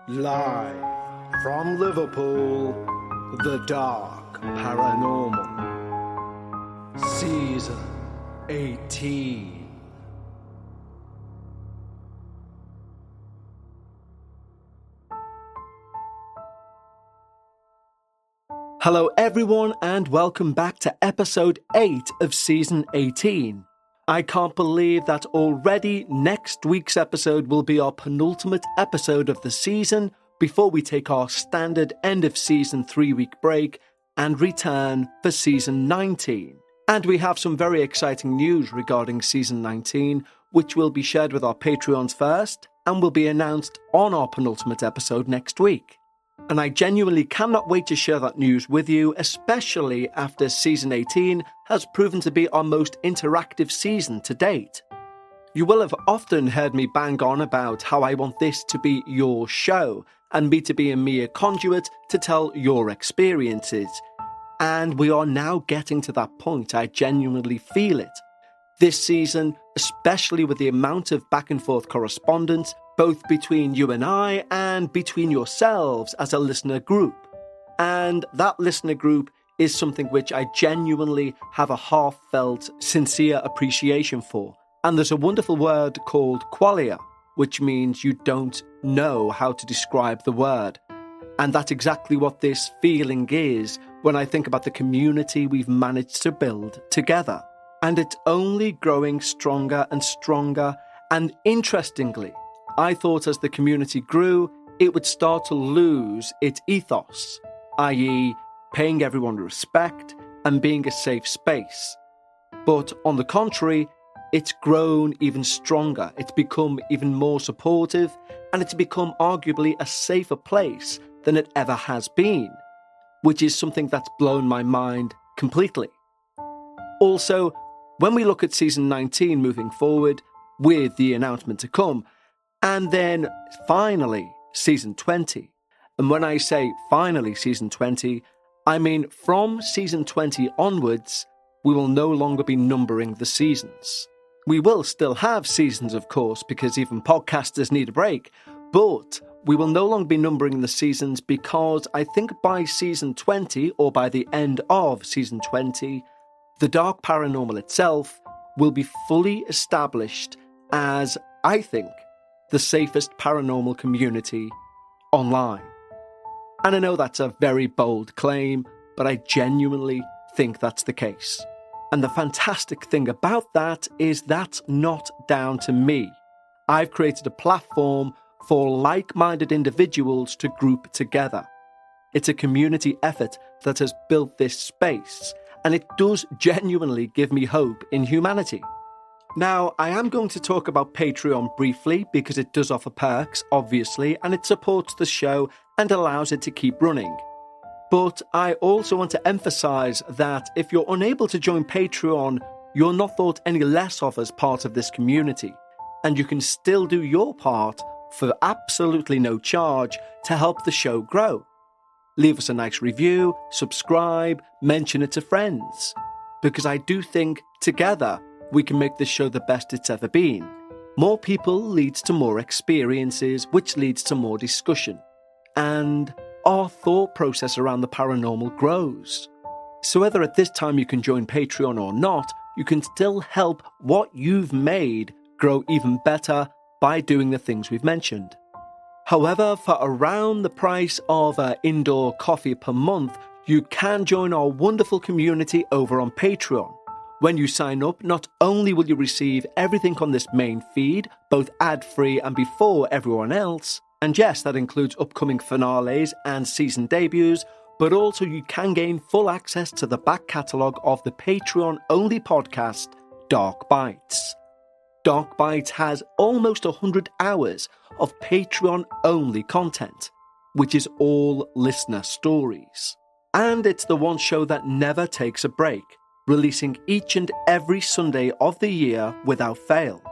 Live from Liverpool, The Dark Paranormal, Season 18. Hello everyone and welcome back to episode 8 of Season 18. I can't believe that already next week's episode will be our penultimate episode of the season before we take our standard end of season 3-week break and return for season 19. And we have some very exciting news regarding season 19, which will be shared with our Patreons first and will be announced on our penultimate episode next week. And I genuinely cannot wait to share that news with you, especially after Season 18 has proven to be our most interactive season to date. You will have often heard me bang on about how I want this to be your show, and me to be a mere conduit to tell your experiences. And we are now getting to that point. I genuinely feel it. This season, especially with the amount of back and forth correspondence, both between you and I and between yourselves as a listener group. And that listener group is something which I genuinely have a heartfelt, sincere appreciation for. And there's a wonderful word called qualia, which means you don't know how to describe the word. And that's exactly what this feeling is when I think about the community we've managed to build together. And it's only growing stronger and stronger. And interestingly, I thought as the community grew, it would start to lose its ethos, i.e. paying everyone respect and being a safe space. But on the contrary, it's grown even stronger. It's become even more supportive, and it's become arguably a safer place than it ever has been, which is something that's blown my mind completely. Also, when we look at season 19 moving forward, with the announcement to come, and then finally season 20, and when I say finally season 20, I mean from season 20 onwards, we will no longer be numbering the seasons. We will still have seasons, of course, because even podcasters need a break, but we will no longer be numbering the seasons because I think by season 20, or by the end of season 20, The Dark Paranormal itself will be fully established as, I think, the safest paranormal community online. And I know that's a very bold claim, but I genuinely think that's the case. And the fantastic thing about that is that's not down to me. I've created a platform for like-minded individuals to group together. It's a community effort that has built this space, and it does genuinely give me hope in humanity. Now, I am going to talk about Patreon briefly because it does offer perks, obviously, and it supports the show and allows it to keep running. But I also want to emphasise that if you're unable to join Patreon, you're not thought any less of as part of this community, and you can still do your part for absolutely no charge to help the show grow. Leave us a nice review, subscribe, mention it to friends, because I do think together we can make this show the best it's ever been. More people leads to more experiences, which leads to more discussion. And our thought process around the paranormal grows. So whether at this time you can join Patreon or not, you can still help what you've made grow even better by doing the things we've mentioned. However, for around the price of an indoor coffee per month, you can join our wonderful community over on Patreon. When you sign up, not only will you receive everything on this main feed, both ad-free and before everyone else, and yes, that includes upcoming finales and season debuts, but also you can gain full access to the back catalogue of the Patreon-only podcast, Dark Bites. Dark Bites has almost 100 hours of Patreon-only content, which is all listener stories. And it's the one show that never takes a break, releasing each and every Sunday of the year without fail.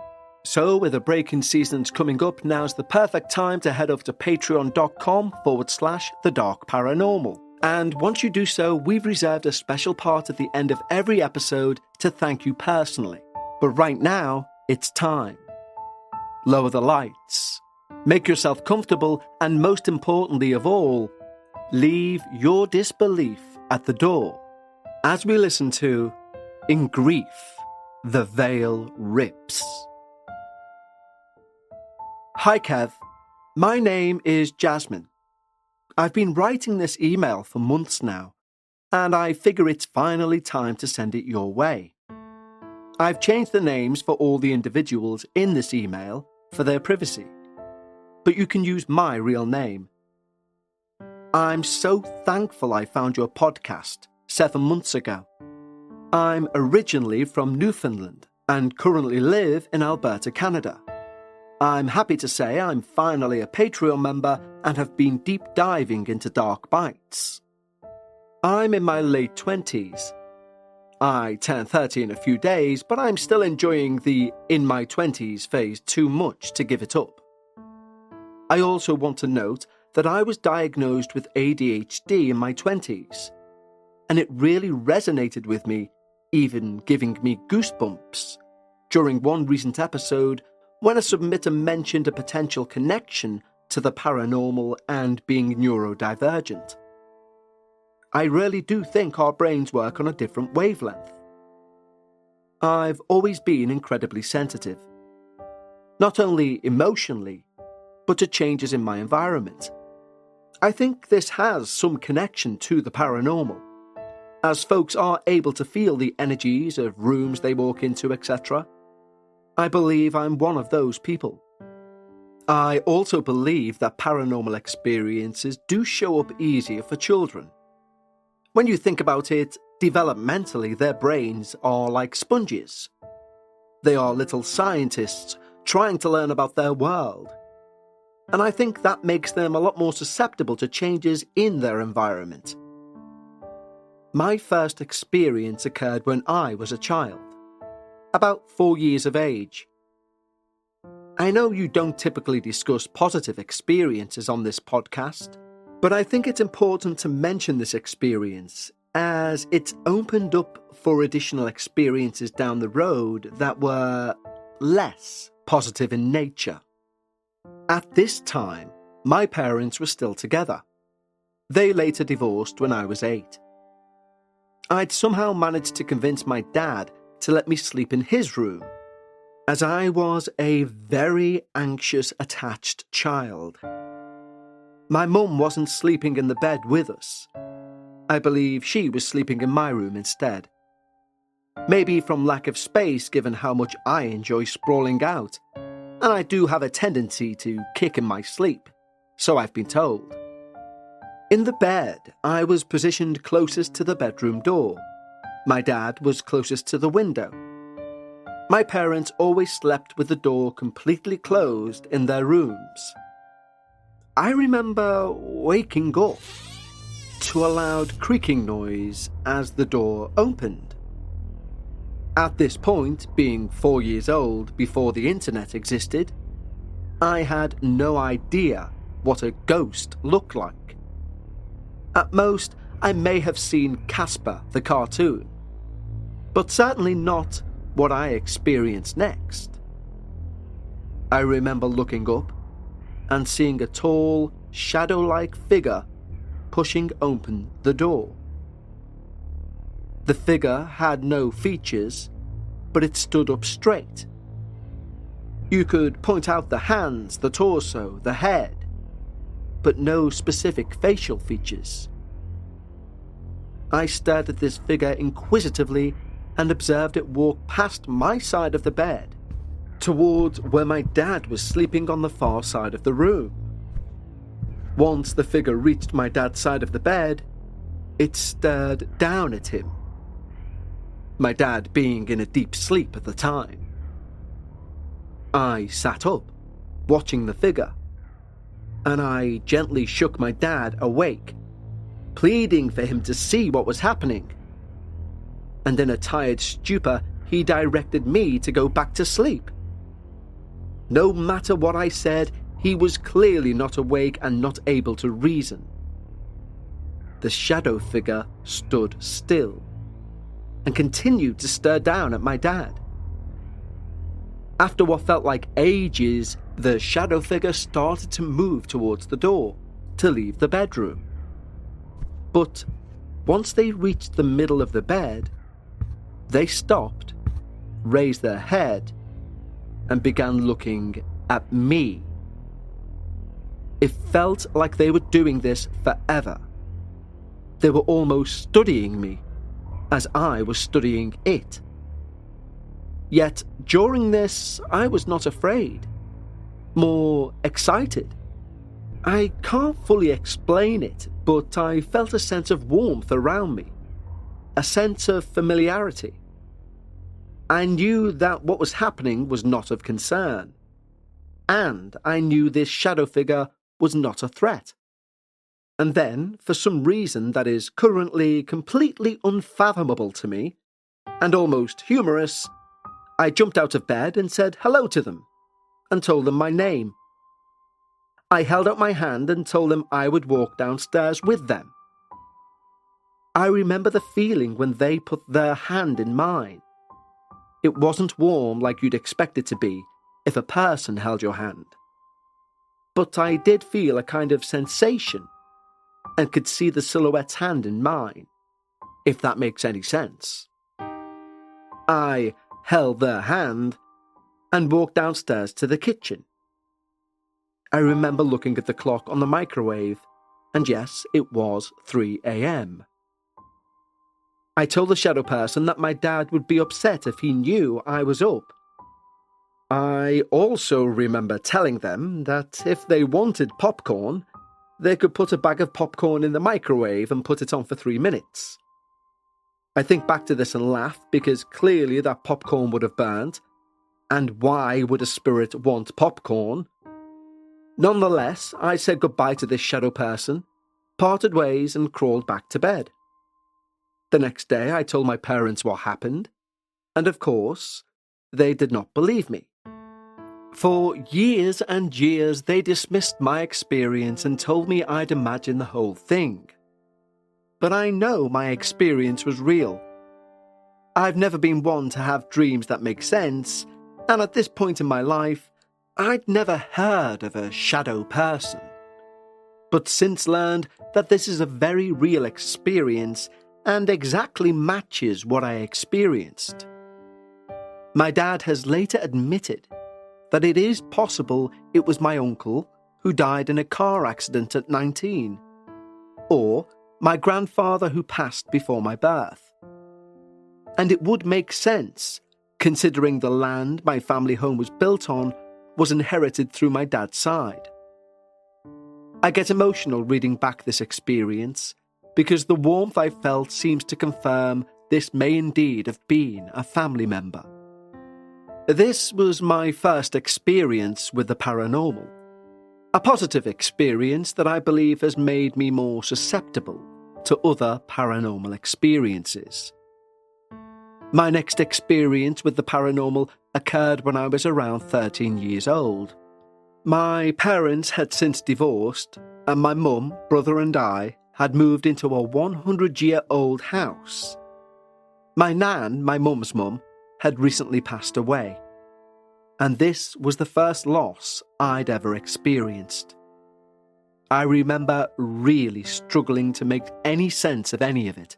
So with a break in seasons coming up, now's the perfect time to head over to patreon.com/The Dark Paranormal. And once you do so, we've reserved a special part at the end of every episode to thank you personally. But right now, it's time. Lower the lights, Make yourself comfortable, and most importantly of all, leave your disbelief at the door as we listen to In Grief, the Veil Rips. Hi Kev, my name is Jasmine. I've been writing this email for months now, and I figure it's finally time to send it your way. I've changed the names for all the individuals in this email for their privacy, but you can use my real name. I'm so thankful I found your podcast 7 months ago. I'm originally from Newfoundland and currently live in Alberta, Canada. I'm happy to say I'm finally a Patreon member and have been deep diving into Dark Bites. I'm in my late 20s. I turn 30 in a few days, but I'm still enjoying the in my 20s phase too much to give it up. I also want to note that I was diagnosed with ADHD in my 20s, and it really resonated with me, even giving me goosebumps, during one recent episode when a submitter mentioned a potential connection to the paranormal and being neurodivergent. I really do think our brains work on a different wavelength. I've always been incredibly sensitive, not only emotionally, but to changes in my environment. I think this has some connection to the paranormal, as folks are able to feel the energies of rooms they walk into, etc. I believe I'm one of those people. I also believe that paranormal experiences do show up easier for children. When you think about it, developmentally their brains are like sponges. They are little scientists trying to learn about their world. And I think that makes them a lot more susceptible to changes in their environment. My first experience occurred when I was a child, about 4 years of age. I know you don't typically discuss positive experiences on this podcast, but I think it's important to mention this experience as it's opened up for additional experiences down the road that were less positive in nature. At this time, my parents were still together. They later divorced when I was 8. I'd somehow managed to convince my dad to let me sleep in his room, as I was a very anxious, attached child. My mum wasn't sleeping in the bed with us. I believe she was sleeping in my room instead. Maybe from lack of space given how much I enjoy sprawling out, and I do have a tendency to kick in my sleep, so I've been told. In the bed, I was positioned closest to the bedroom door. My dad was closest to the window. My parents always slept with the door completely closed in their rooms. I remember waking up to a loud creaking noise as the door opened. At this point, being 4 years old before the internet existed, I had no idea what a ghost looked like. At most, I may have seen Casper the cartoon, but certainly not what I experienced next. I remember looking up and seeing a tall, shadow-like figure pushing open the door. The figure had no features, but it stood up straight. You could point out the hands, the torso, the head, but no specific facial features. I stared at this figure inquisitively and observed it walk past my side of the bed, towards where my dad was sleeping on the far side of the room. Once the figure reached my dad's side of the bed, it stared down at him, my dad being in a deep sleep at the time. I sat up, watching the figure, and I gently shook my dad awake, pleading for him to see what was happening. And in a tired stupor, he directed me to go back to sleep. No matter what I said, he was clearly not awake and not able to reason. The shadow figure stood still and continued to stare down at my dad. After what felt like ages, the shadow figure started to move towards the door to leave the bedroom. But once they reached the middle of the bed, they stopped, raised their head, and began looking at me. It felt like they were doing this forever. They were almost studying me, as I was studying it. Yet, during this, I was not afraid, more excited. I can't fully explain it, but I felt a sense of warmth around me, a sense of familiarity. I knew that what was happening was not of concern, and I knew this shadow figure was not a threat. And then, for some reason that is currently completely unfathomable to me, and almost humorous, I jumped out of bed and said hello to them, and told them my name. I held out my hand and told them I would walk downstairs with them. I remember the feeling when they put their hand in mine. It wasn't warm like you'd expect it to be if a person held your hand. But I did feel a kind of sensation and could see the silhouette's hand in mine, if that makes any sense. I held their hand and walked downstairs to the kitchen. I remember looking at the clock on the microwave, and yes, it was 3 a.m. I told the shadow person that my dad would be upset if he knew I was up. I also remember telling them that if they wanted popcorn, they could put a bag of popcorn in the microwave and put it on for 3 minutes. I think back to this and laugh because clearly that popcorn would have burnt, and why would a spirit want popcorn? Nonetheless, I said goodbye to this shadow person, parted ways and crawled back to bed. The next day I told my parents what happened, and of course, they did not believe me. For years and years they dismissed my experience and told me I'd imagined the whole thing. But I know my experience was real. I've never been one to have dreams that make sense, and at this point in my life, I'd never heard of a shadow person. But since learned that this is a very real experience and exactly matches what I experienced. My dad has later admitted that it is possible it was my uncle who died in a car accident at 19, or my grandfather who passed before my birth. And it would make sense, considering the land my family home was built on was inherited through my dad's side. I get emotional reading back this experience because the warmth I felt seems to confirm this may indeed have been a family member. This was my first experience with the paranormal, a positive experience that I believe has made me more susceptible to other paranormal experiences. My next experience with the paranormal occurred when I was around 13 years old. My parents had since divorced, and my mum, brother and I had moved into a 100-year-old house. My nan, my mum's mum, had recently passed away, and this was the first loss I'd ever experienced. I remember really struggling to make any sense of any of it.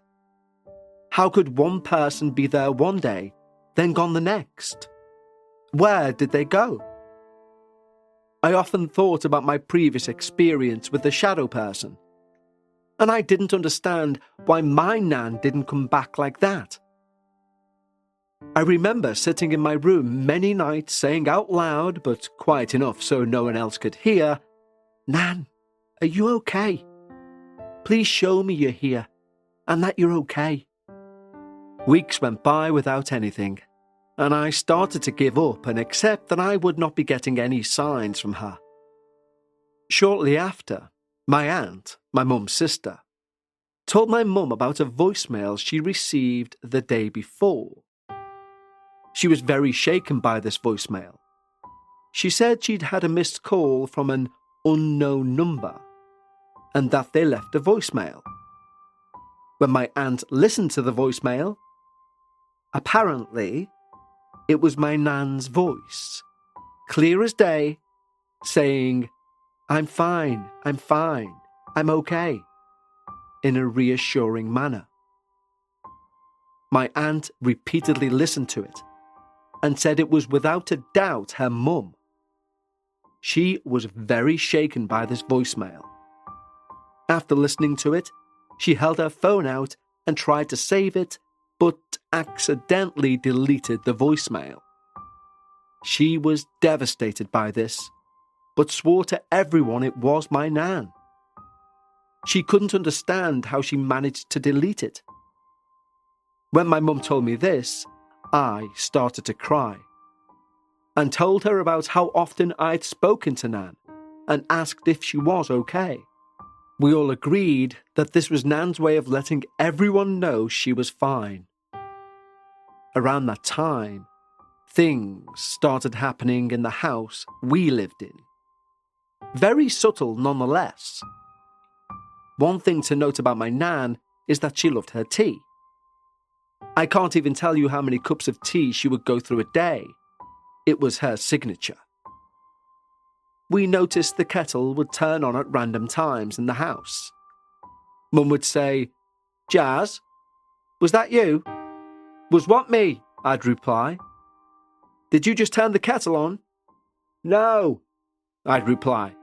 How could one person be there one day, then gone the next? Where did they go? I often thought about my previous experience with the shadow person, and I didn't understand why my nan didn't come back like that. I remember sitting in my room many nights saying out loud, but quiet enough so no one else could hear, "Nan, are you okay? Please show me you're here, and that you're okay." Weeks went by without anything, and I started to give up and accept that I would not be getting any signs from her. Shortly after, my aunt, my mum's sister, told my mum about a voicemail she received the day before. She was very shaken by this voicemail. She said she'd had a missed call from an unknown number, and that they left a voicemail. When my aunt listened to the voicemail, apparently, it was my nan's voice, clear as day, saying, I'm fine, I'm okay, in a reassuring manner. My aunt repeatedly listened to it and said it was without a doubt her mum. She was very shaken by this voicemail. After listening to it, she held her phone out and tried to save it, but accidentally deleted the voicemail. She was devastated by this, but swore to everyone it was my nan. She couldn't understand how she managed to delete it. When my mum told me this, I started to cry and told her about how often I'd spoken to Nan and asked if she was okay. We all agreed that this was Nan's way of letting everyone know she was fine. Around that time, things started happening in the house we lived in. Very subtle nonetheless. One thing to note about my nan is that she loved her tea. I can't even tell you how many cups of tea she would go through a day. It was her signature. We noticed the kettle would turn on at random times in the house. Mum would say, Jazz, was that you? Was what me? I'd reply. Did you just turn the kettle on? No, I'd reply.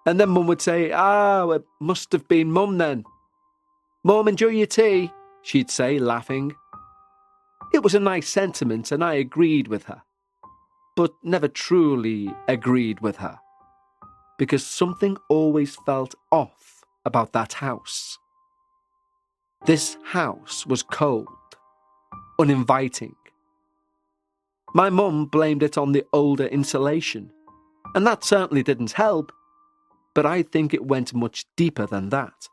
And then Mum would say, it must have been Mum then. Mum, enjoy your tea, she'd say, laughing. It was a nice sentiment and I agreed with her, but never truly agreed with her, because something always felt off about that house. This house was cold, uninviting. My mum blamed it on the older insulation, and that certainly didn't help, but I think it went much deeper than that.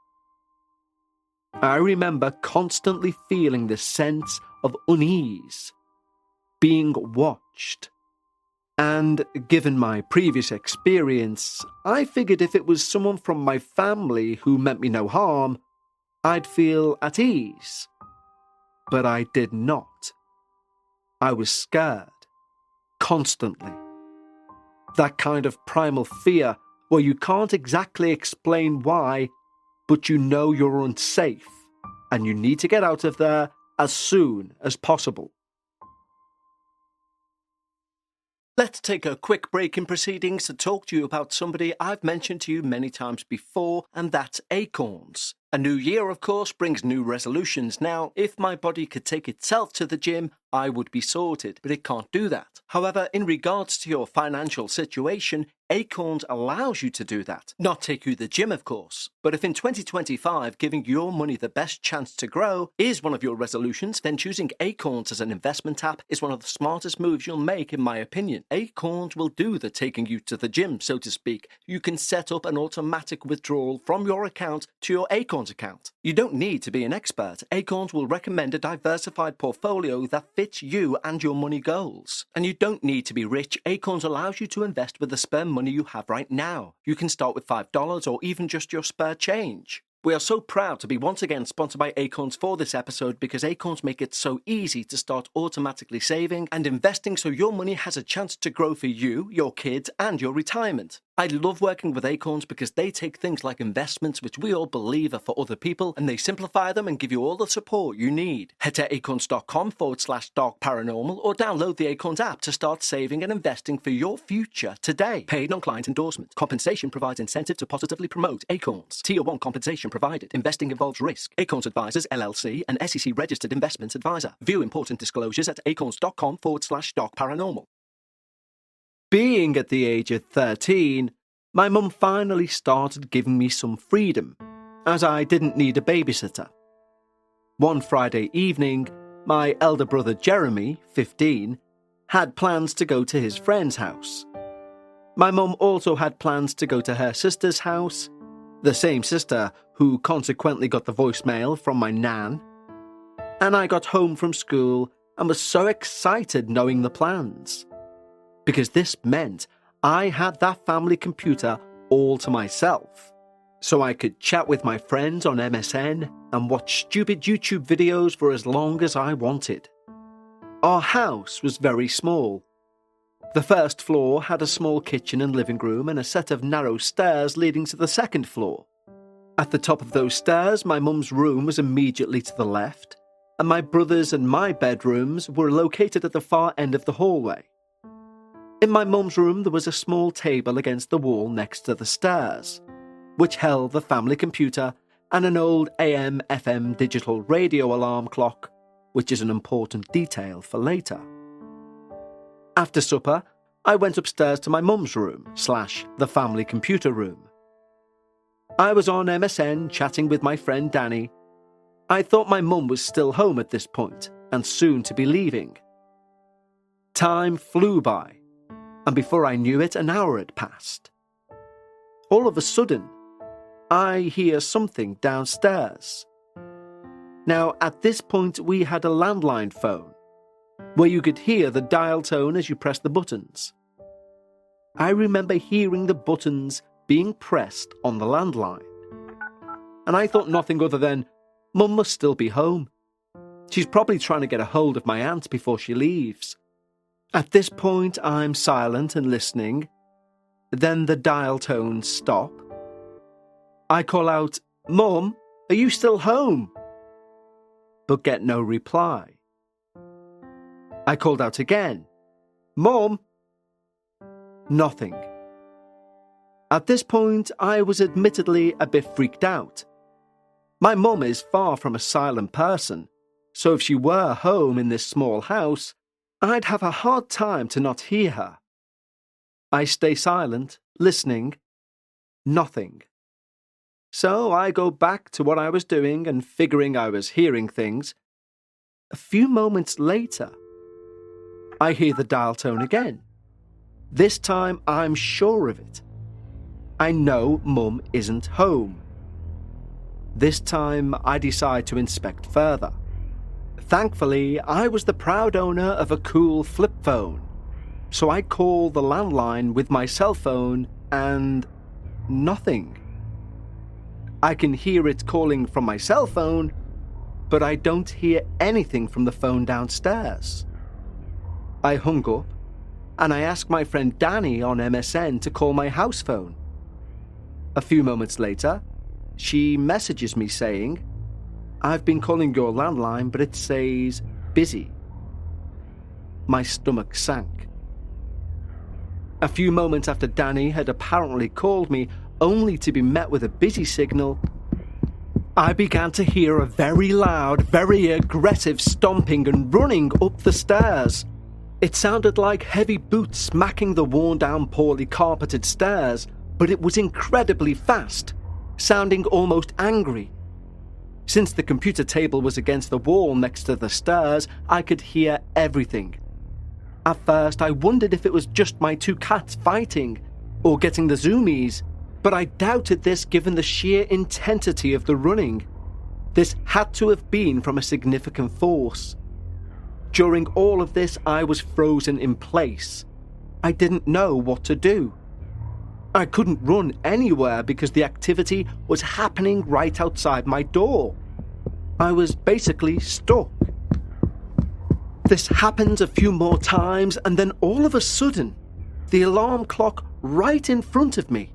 I remember constantly feeling this sense of unease, being watched. And given my previous experience, I figured if it was someone from my family who meant me no harm, I'd feel at ease. But I did not. I was scared, constantly. That kind of primal fear where you can't exactly explain why, but you know you're unsafe and you need to get out of there as soon as possible. Let's take a quick break in proceedings to talk to you about somebody I've mentioned to you many times before, and that's Acorns. A new year, of course, brings new resolutions. Now, if my body could take itself to the gym, I would be sorted, but it can't do that. However, in regards to your financial situation, Acorns allows you to do that. Not take you to the gym, of course, but if in 2025 giving your money the best chance to grow is one of your resolutions, then choosing Acorns as an investment app is one of the smartest moves you'll make, in my opinion. Acorns will do the taking you to the gym, so to speak. You can set up an automatic withdrawal from your account to your Acorns account. You don't need to be an expert. Acorns will recommend a diversified portfolio that fits you and your money goals. And you don't need to be rich. Acorns allows you to invest with the spare money you have right now. You can start with $5 or even just your spare change. We are so proud to be once again sponsored by Acorns for this episode, because Acorns make it so easy to start automatically saving and investing so your money has a chance to grow for you, your kids, and your retirement. I love working with Acorns because they take things like investments, which we all believe are for other people, and they simplify them and give you all the support you need. Head to acorns.com/darkparanormal or download the Acorns app to start saving and investing for your future today. Paid on client endorsement. Compensation provides incentive to positively promote Acorns. Tier 1 compensation provided. Investing involves risk. Acorns Advisors, LLC, an SEC registered investment advisor. View important disclosures at acorns.com/darkparanormal. Being at the age of 13, my mum finally started giving me some freedom, as I didn't need a babysitter. One Friday evening, my elder brother Jeremy, 15, had plans to go to his friend's house. My mum also had plans to go to her sister's house, the same sister who consequently got the voicemail from my nan. And I got home from school and was so excited knowing the plans, because this meant I had that family computer all to myself, so I could chat with my friends on MSN and watch stupid YouTube videos for as long as I wanted. Our house was very small. The first floor had a small kitchen and living room and a set of narrow stairs leading to the second floor. At the top of those stairs, my mum's room was immediately to the left, and my brother's and my bedrooms were located at the far end of the hallway. In my mum's room, there was a small table against the wall next to the stairs, which held the family computer and an old AM/FM digital radio alarm clock, which is an important detail for later. After supper, I went upstairs to my mum's room / the family computer room. I was on MSN chatting with my friend Danny. I thought my mum was still home at this point and soon to be leaving. Time flew by, and before I knew it, an hour had passed. All of a sudden, I hear something downstairs. Now, at this point, we had a landline phone, where you could hear the dial tone as you pressed the buttons. I remember hearing the buttons being pressed on the landline, and I thought nothing other than, Mum must still be home. She's probably trying to get a hold of my aunt before she leaves. At this point, I'm silent and listening. Then the dial tones stop. I call out, Mum, are you still home? But get no reply. I called out again, Mum. Nothing. At this point, I was admittedly a bit freaked out. My mum is far from a silent person, so if she were home in this small house, I'd have a hard time to not hear her. I stay silent, listening. Nothing. So I go back to what I was doing and figuring I was hearing things. A few moments later, I hear the dial tone again. This time I'm sure of it. I know Mum isn't home. This time I decide to inspect further. Thankfully, I was the proud owner of a cool flip phone, so I call the landline with my cell phone and nothing. I can hear it calling from my cell phone, but I don't hear anything from the phone downstairs. I hung up and I asked my friend Danny on MSN to call my house phone. A few moments later, she messages me saying, I've been calling your landline, but it says busy. My stomach sank. A few moments after Danny had apparently called me, only to be met with a busy signal, I began to hear a very loud, very aggressive stomping and running up the stairs. It sounded like heavy boots smacking the worn-down, poorly carpeted stairs, but it was incredibly fast, sounding almost angry. Since the computer table was against the wall next to the stairs, I could hear everything. At first, I wondered if it was just my two cats fighting, or getting the zoomies, but I doubted this given the sheer intensity of the running. This had to have been from a significant force. During all of this, I was frozen in place. I didn't know what to do. I couldn't run anywhere because the activity was happening right outside my door. I was basically stuck. This happened a few more times, and then all of a sudden, the alarm clock right in front of me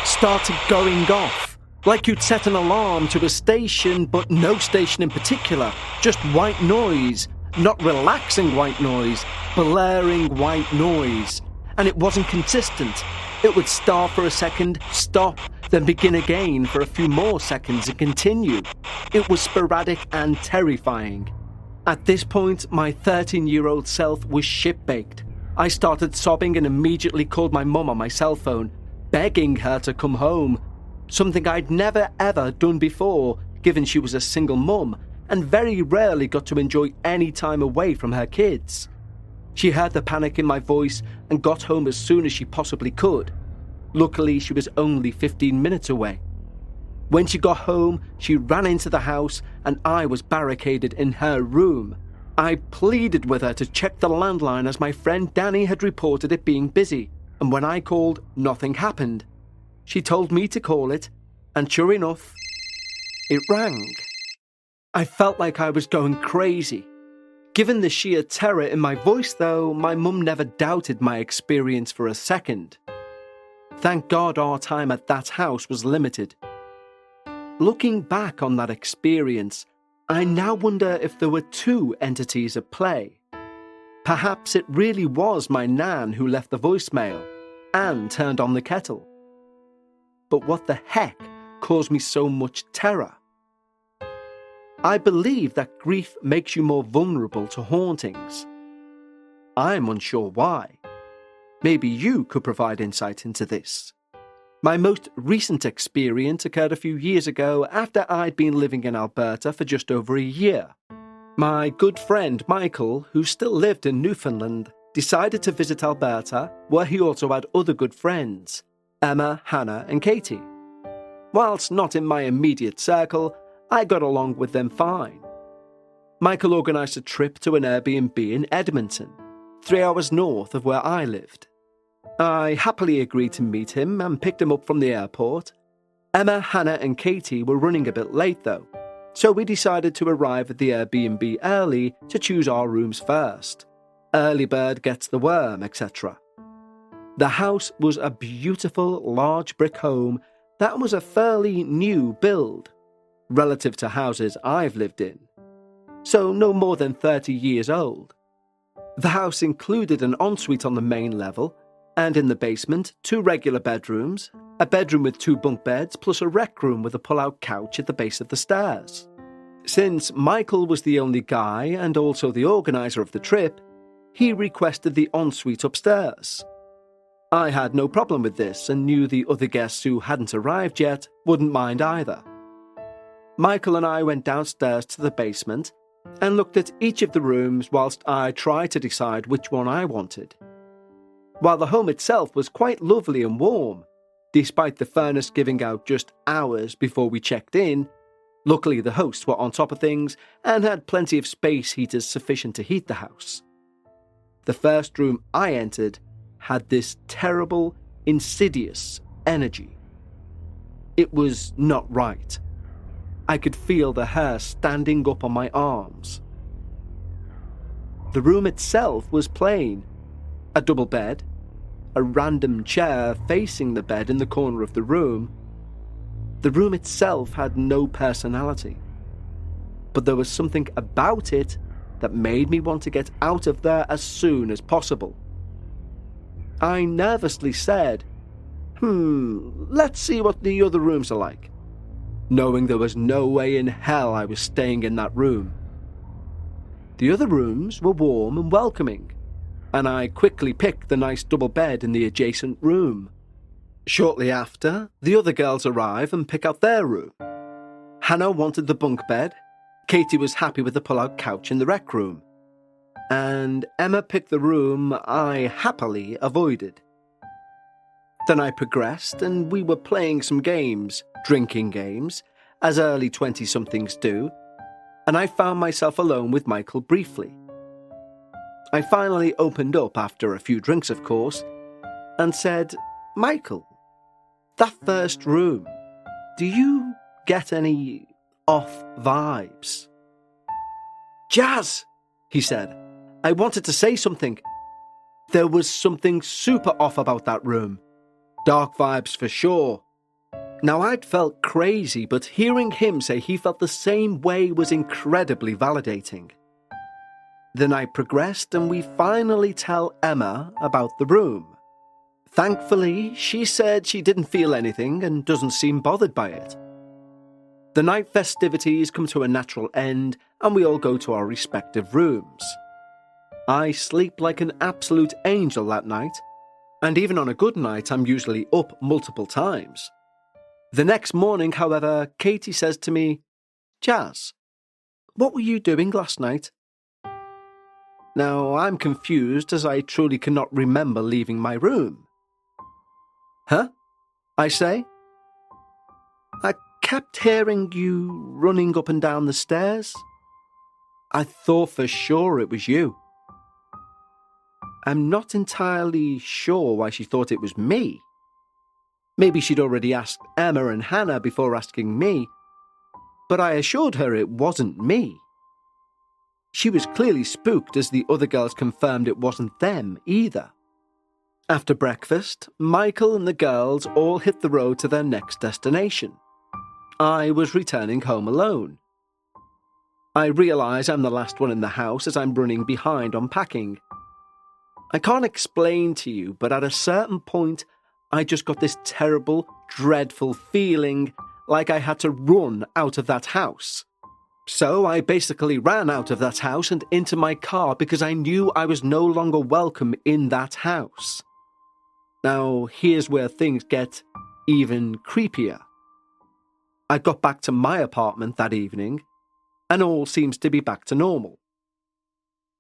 started going off, like you'd set an alarm to a station, but no station in particular, just white noise, not relaxing white noise, blaring white noise. And it wasn't consistent. It would start for a second, stop, then begin again for a few more seconds and continue. It was sporadic and terrifying. At this point, my 13-year-old self was shit-baked. I started sobbing and immediately called my mum on my cell phone, begging her to come home, something I'd never ever done before, given she was a single mum and very rarely got to enjoy any time away from her kids. She heard the panic in my voice and got home as soon as she possibly could. Luckily, she was only 15 minutes away. When she got home, she ran into the house and I was barricaded in her room. I pleaded with her to check the landline as my friend Danny had reported it being busy, and when I called, nothing happened. She told me to call it, and sure enough, it rang. I felt like I was going crazy. Given the sheer terror in my voice, though, my mum never doubted my experience for a second. Thank God our time at that house was limited. Looking back on that experience, I now wonder if there were two entities at play. Perhaps it really was my nan who left the voicemail and turned on the kettle. But what the heck caused me so much terror? I believe that grief makes you more vulnerable to hauntings. I'm unsure why. Maybe you could provide insight into this. My most recent experience occurred a few years ago after I'd been living in Alberta for just over a year. My good friend Michael, who still lived in Newfoundland, decided to visit Alberta, where he also had other good friends, Emma, Hannah and Katie. Whilst not in my immediate circle, I got along with them fine. Michael organised a trip to an Airbnb in Edmonton, 3 hours north of where I lived. I happily agreed to meet him and picked him up from the airport. Emma, Hannah and Katie were running a bit late though, so we decided to arrive at the Airbnb early to choose our rooms first. Early bird gets the worm, etc. The house was a beautiful, large brick home that was a fairly new build, relative to houses I've lived in, so no more than 30 years old. The house included an ensuite on the main level, and in the basement, 2 regular bedrooms, a bedroom with 2 bunk beds, plus a rec room with a pull-out couch at the base of the stairs. Since Michael was the only guy and also the organiser of the trip, he requested the ensuite upstairs. I had no problem with this and knew the other guests who hadn't arrived yet wouldn't mind either. Michael and I went downstairs to the basement and looked at each of the rooms whilst I tried to decide which one I wanted. While the home itself was quite lovely and warm, despite the furnace giving out just hours before we checked in, luckily the hosts were on top of things and had plenty of space heaters sufficient to heat the house. The first room I entered had this terrible, insidious energy. It was not right. I could feel the hair standing up on my arms. The room itself was plain. A double bed, a random chair facing the bed in the corner of the room. The room itself had no personality, but there was something about it that made me want to get out of there as soon as possible. I nervously said, let's see what the other rooms are like, knowing there was no way in hell I was staying in that room. The other rooms were warm and welcoming, and I quickly picked the nice double bed in the adjacent room. Shortly after, the other girls arrive and pick out their room. Hannah wanted the bunk bed, Katie was happy with the pull-out couch in the rec room, and Emma picked the room I happily avoided. Then I progressed and we were playing some games, drinking games, as early 20-somethings do, and I found myself alone with Michael briefly. I finally opened up after a few drinks, of course, and said, "Michael, that first room, do you get any off vibes?" "Jazz," he said. I wanted to say something. There was something super off about that room. Dark vibes for sure. Now I'd felt crazy, but hearing him say he felt the same way was incredibly validating. Then I progressed and we finally tell Emma about the room. Thankfully, she said she didn't feel anything and doesn't seem bothered by it. The night festivities come to a natural end and we all go to our respective rooms. I sleep like an absolute angel that night, and even on a good night I'm usually up multiple times. The next morning, however, Katie says to me, "Jazz, what were you doing last night?" Now I'm confused as I truly cannot remember leaving my room. "Huh?" I say. "I kept hearing you running up and down the stairs. I thought for sure it was you." I'm not entirely sure why she thought it was me. Maybe she'd already asked Emma and Hannah before asking me, but I assured her it wasn't me. She was clearly spooked, as the other girls confirmed it wasn't them either. After breakfast, Michael and the girls all hit the road to their next destination. I was returning home alone. I realise I'm the last one in the house as I'm running behind on packing. I can't explain to you, but at a certain point, I just got this terrible, dreadful feeling like I had to run out of that house. So I basically ran out of that house and into my car because I knew I was no longer welcome in that house. Now, here's where things get even creepier. I got back to my apartment that evening, and all seems to be back to normal.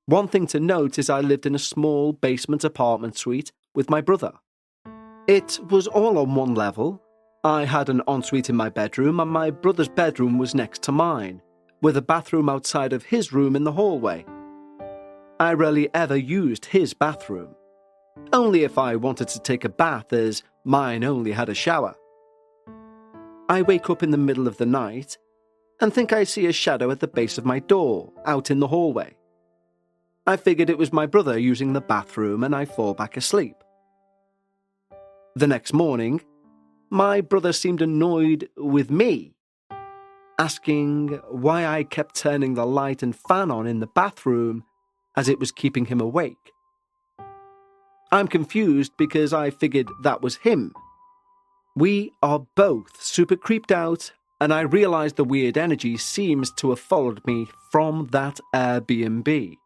One thing to note is I lived in a small basement apartment suite with my brother. It was all on one level. I had an ensuite in my bedroom, and my brother's bedroom was next to mine, with a bathroom outside of his room in the hallway. I rarely ever used his bathroom, only if I wanted to take a bath, as mine only had a shower. I wake up in the middle of the night and think I see a shadow at the base of my door, out in the hallway. I figured it was my brother using the bathroom, and I fall back asleep. The next morning, my brother seemed annoyed with me, asking why I kept turning the light and fan on in the bathroom as it was keeping him awake. I'm confused because I figured that was him. We are both super creeped out, and I realize the weird energy seems to have followed me from that Airbnb.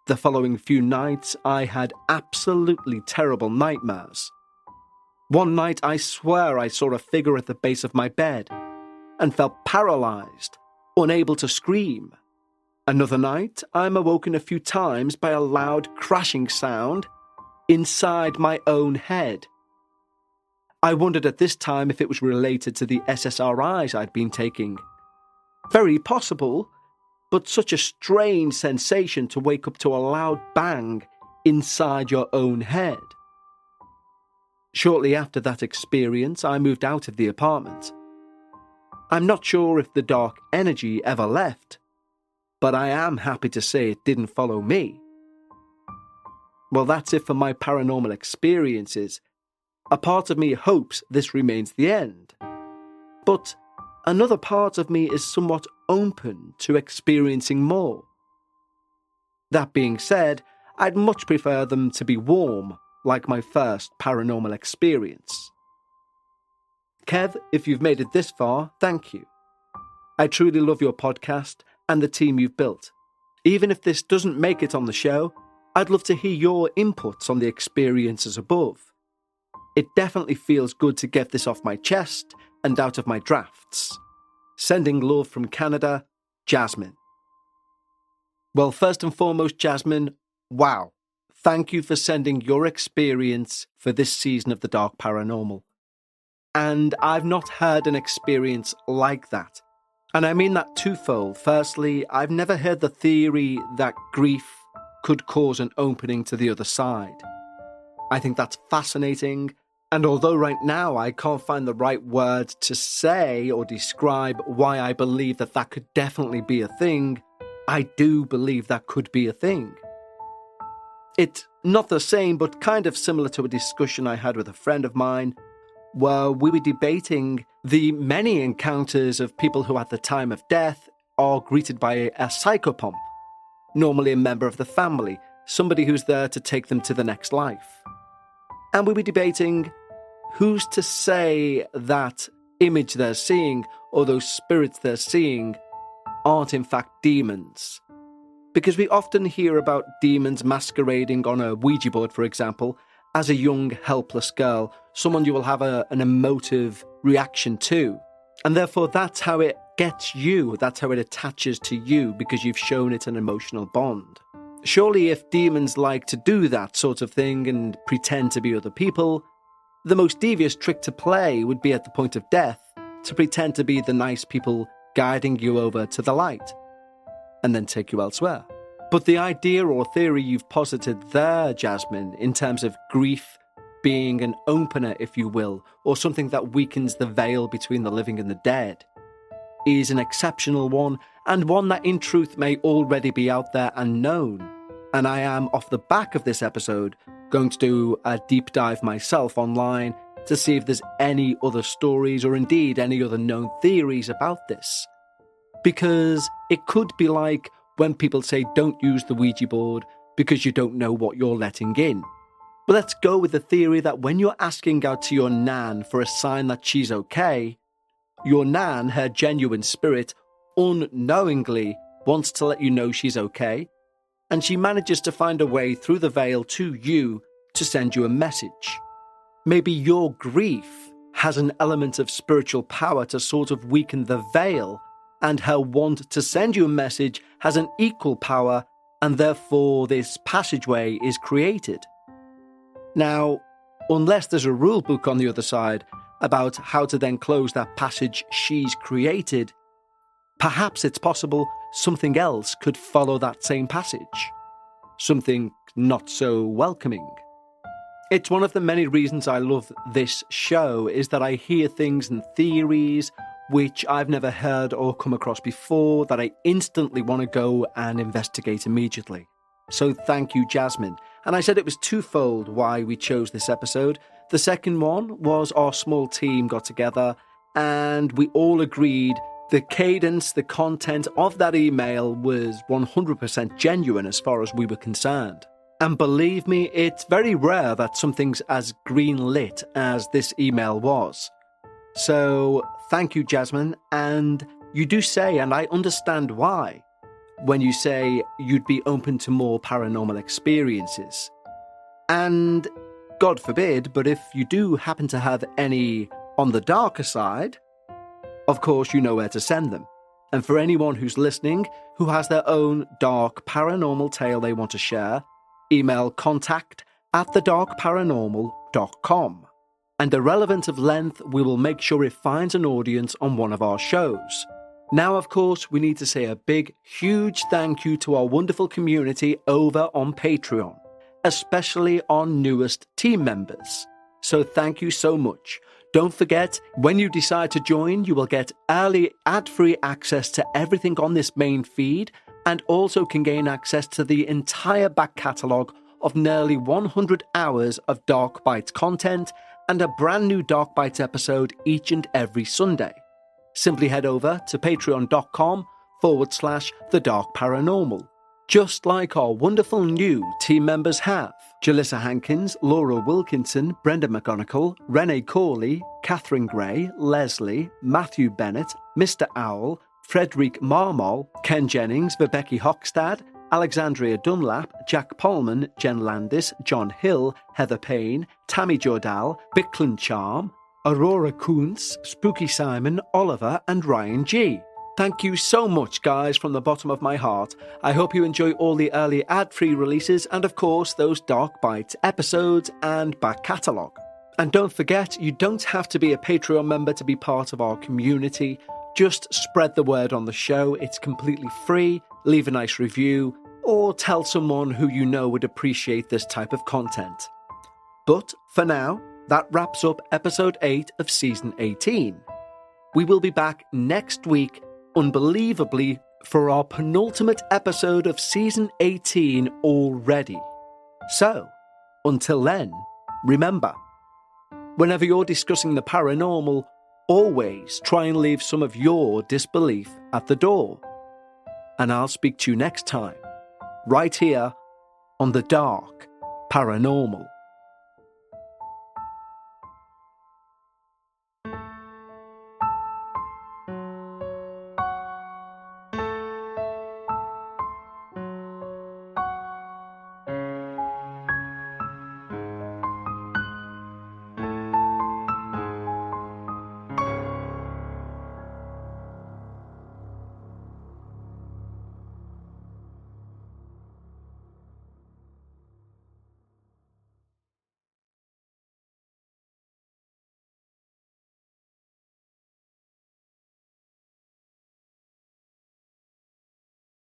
The following few nights, I had absolutely terrible nightmares. One night, I swear I saw a figure at the base of my bed and felt paralyzed, unable to scream. Another night, I'm awoken a few times by a loud crashing sound inside my own head. I wondered at this time if it was related to the SSRIs I'd been taking. Very possible, but such a strange sensation to wake up to a loud bang inside your own head. Shortly after that experience, I moved out of the apartment. I'm not sure if the dark energy ever left, but I am happy to say it didn't follow me. Well, that's it for my paranormal experiences. A part of me hopes this remains the end, but another part of me is somewhat open to experiencing more. That being said, I'd much prefer them to be warm, like my first paranormal experience. Kev, if you've made it this far, thank you. I truly love your podcast and the team you've built. Even if this doesn't make it on the show, I'd love to hear your inputs on the experiences above. It definitely feels good to get this off my chest and out of my drafts. Sending love from Canada, Jasmine. Well, first and foremost, Jasmine, wow. Thank you for sending your experience for this season of The Dark Paranormal. And I've not heard an experience like that. And I mean that twofold. Firstly, I've never heard the theory that grief could cause an opening to the other side. I think that's fascinating. And although right now I can't find the right word to say or describe why I believe that that could definitely be a thing, I do believe that could be a thing. It's not the same, but kind of similar to a discussion I had with a friend of mine, where we were debating the many encounters of people who at the time of death are greeted by a psychopomp, normally a member of the family, somebody who's there to take them to the next life. And we were debating, who's to say that image they're seeing or those spirits they're seeing aren't in fact demons? Because we often hear about demons masquerading on a Ouija board, for example, as a young, helpless girl, someone you will have an emotive reaction to. And therefore that's how it gets you, that's how it attaches to you, because you've shown it an emotional bond. Surely if demons like to do that sort of thing and pretend to be other people, the most devious trick to play would be at the point of death to pretend to be the nice people guiding you over to the light, and then take you elsewhere. But the idea or theory you've posited there, Jasmine, in terms of grief being an opener, if you will, or something that weakens the veil between the living and the dead, is an exceptional one, and one that in truth may already be out there and known. And I am, off the back of this episode, going to do a deep dive myself online to see if there's any other stories or indeed any other known theories about this. Because it could be like when people say don't use the Ouija board because you don't know what you're letting in. But let's go with the theory that when you're asking out to your nan for a sign that she's okay, your nan, her genuine spirit, unknowingly wants to let you know she's okay, and she manages to find a way through the veil to you to send you a message. Maybe your grief has an element of spiritual power to sort of weaken the veil, and her want to send you a message has an equal power, and therefore this passageway is created. Now, unless there's a rule book on the other side about how to then close that passage she's created, perhaps it's possible something else could follow that same passage. Something not so welcoming. It's one of the many reasons I love this show, is that I hear things and theories which I've never heard or come across before that I instantly want to go and investigate immediately. So thank you, Jasmine. And I said it was twofold why we chose this episode. The second one was our small team got together and we all agreed the cadence, the content of that email was 100% genuine as far as we were concerned. And believe me, it's very rare that something's as green lit as this email was. So thank you, Jasmine. And you do say, and I understand why, when you say you'd be open to more paranormal experiences. And God forbid, but if you do happen to have any on the darker side, of course you know where to send them. And for anyone who's listening who has their own dark paranormal tale they want to share, email contact@thedarkparanormal.com. And irrelevant of length, we will make sure it finds an audience on one of our shows. Now, of course, we need to say a big, huge thank you to our wonderful community over on Patreon, especially our newest team members. So thank you so much. Don't forget, when you decide to join, you will get early ad-free access to everything on this main feed, and also can gain access to the entire back catalogue of nearly 100 hours of Dark Bites content and a brand new Dark Bites episode each and every Sunday. Simply head over to patreon.com/thedarkparanormal. Just like our wonderful new team members have: Jalissa Hankins, Laura Wilkinson, Brenda McGonigal, Renee Corley, Catherine Gray, Leslie, Matthew Bennett, Mr. Owl, Frederick Marmol, Ken Jennings, Vibeke Hockstad, Alexandria Dunlap, Jack Polman, Jen Landis, John Hill, Heather Payne, Tammy Jordal, Bicklin Charm, Aurora Kuntz, Spooky Simon, Oliver, and Ryan G. Thank you so much, guys, from the bottom of my heart. I hope you enjoy all the early ad-free releases and, of course, those Dark Bites episodes and back catalogue. And don't forget, you don't have to be a Patreon member to be part of our community. Just spread the word on the show. It's completely free. Leave a nice review or tell someone who you know would appreciate this type of content. But for now, that wraps up episode 8 of season 18. We will be back next week, unbelievably, for our penultimate episode of season 18 already. So, until then, remember, whenever you're discussing the paranormal, always try and leave some of your disbelief at the door. And I'll speak to you next time, right here on The Dark Paranormal.